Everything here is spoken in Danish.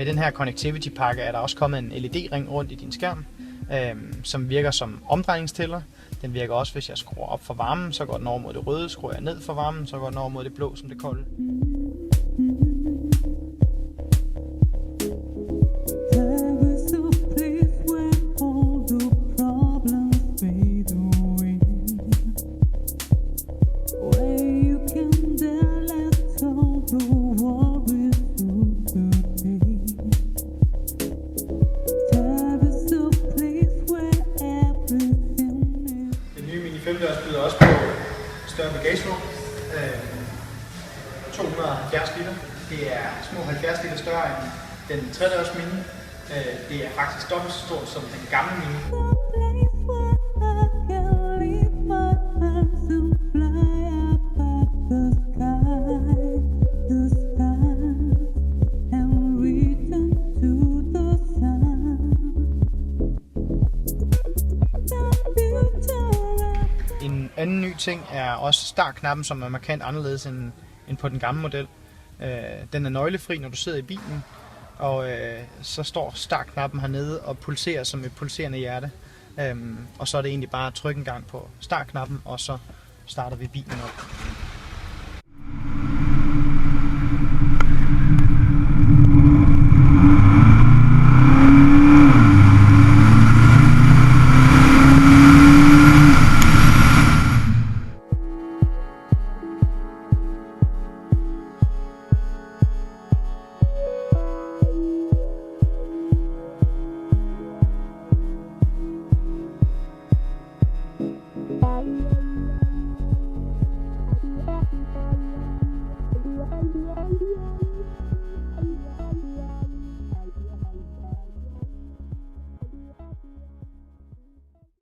Med den her connectivity pakke er der også kommet en LED-ring rundt i din skærm, som virker som omdrejningstæller. Den virker også, hvis jeg skruer op for varmen, så går den over mod det røde. Skruer jeg ned for varmen, så går den over mod det blå, som det kolde. Femdørs byder også på større bagagerum, 270 liter. Det er små 70 liter større end den 3-dørs Mini. Det er faktisk dobbelt så stort som den gamle Mini. En anden ny ting er også startknappen, som er markant anderledes end på den gamle model. Den er nøglefri, når du sidder i bilen, og så står startknappen hernede og pulserer som et pulserende hjerte. Og så er det egentlig bare at trykke en gang på startknappen, og så starter vi bilen op.